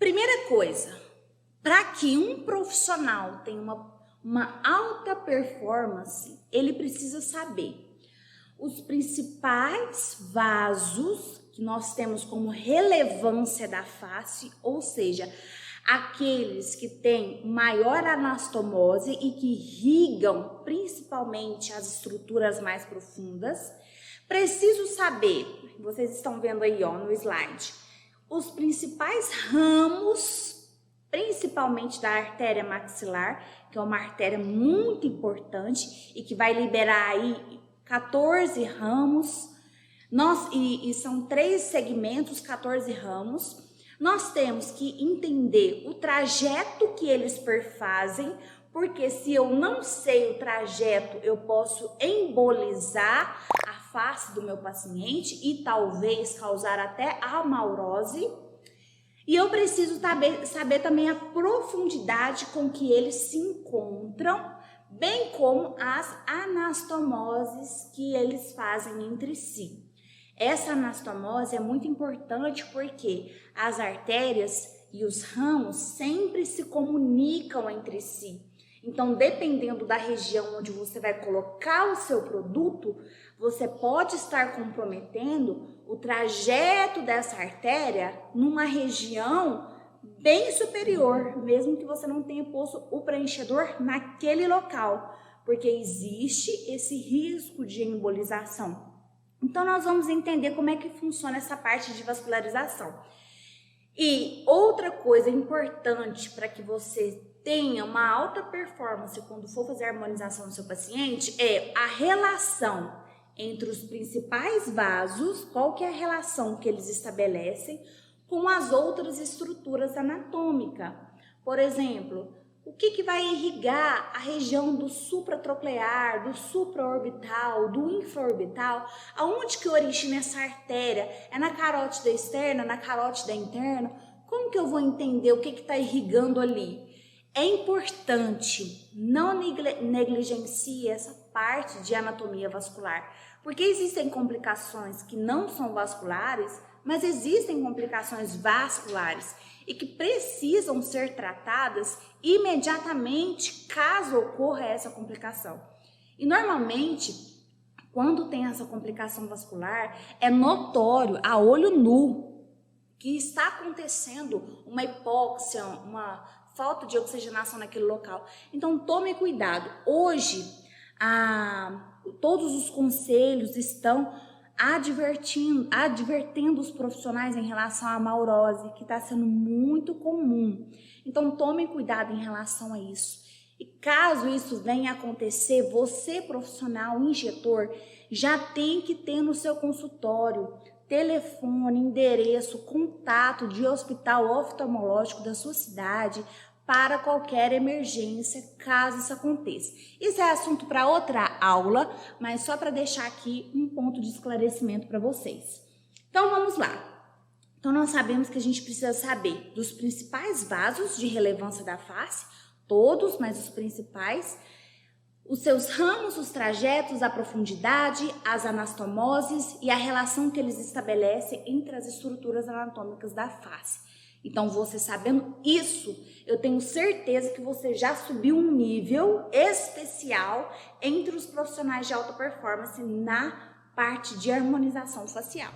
Primeira coisa, para que um profissional tenha uma alta performance, ele precisa saber os principais vasos que nós temos como relevância da face, ou seja, aqueles que têm maior anastomose e que irrigam principalmente as estruturas mais profundas. Preciso saber, vocês estão vendo aí no slide, os principais ramos, principalmente da artéria maxilar, que é uma artéria muito importante e que vai liberar aí 14 ramos, e são 3 segmentos, 14 ramos. Nós temos que entender o trajeto que eles perfazem, porque se eu não sei o trajeto, eu posso embolizar a face do meu paciente e talvez causar até amaurose. E eu preciso saber também a profundidade com que eles se encontram, bem como as anastomoses que eles fazem entre si. Essa anastomose é muito importante porque as artérias e os ramos sempre se comunicam entre si. Então, dependendo da região onde você vai colocar o seu produto, você pode estar comprometendo o trajeto dessa artéria numa região bem superior, mesmo que você não tenha posto o preenchedor naquele local, porque existe esse risco de embolização. Então, nós vamos entender como é que funciona essa parte de vascularização. E outra coisa importante para que você tenha uma alta performance quando for fazer a harmonização do seu paciente é a relação entre os principais vasos, qual que é a relação que eles estabelecem com as outras estruturas anatômicas. Por exemplo, o que vai irrigar a região do supratroclear, do supraorbital, do infraorbital? Aonde que origina essa artéria? É na carótida externa, na carótida interna? Como que eu vou entender o que está irrigando ali? É importante, não negligencie essa parte de anatomia vascular, porque existem complicações que não são vasculares, mas existem complicações vasculares e que precisam ser tratadas imediatamente caso ocorra essa complicação. E normalmente, quando tem essa complicação vascular, é notório, a olho nu, que está acontecendo uma hipóxia, uma falta de oxigenação naquele local. Então, tome cuidado. Hoje, todos os conselhos estão advertendo os profissionais em relação à amaurose, que está sendo muito comum. Então, tome cuidado em relação a isso. E caso isso venha a acontecer, você, profissional, injetor, já tem que ter no seu consultório telefone, endereço, contato de hospital oftalmológico da sua cidade para qualquer emergência, caso isso aconteça. Isso é assunto para outra aula, mas só para deixar aqui um ponto de esclarecimento para vocês. Então, vamos lá. Então, nós sabemos que a gente precisa saber dos principais vasos de relevância da face, todos, mas os principais, os seus ramos, os trajetos, a profundidade, as anastomoses e a relação que eles estabelecem entre as estruturas anatômicas da face. Então, você sabendo isso, eu tenho certeza que você já subiu um nível especial entre os profissionais de alta performance na parte de harmonização facial.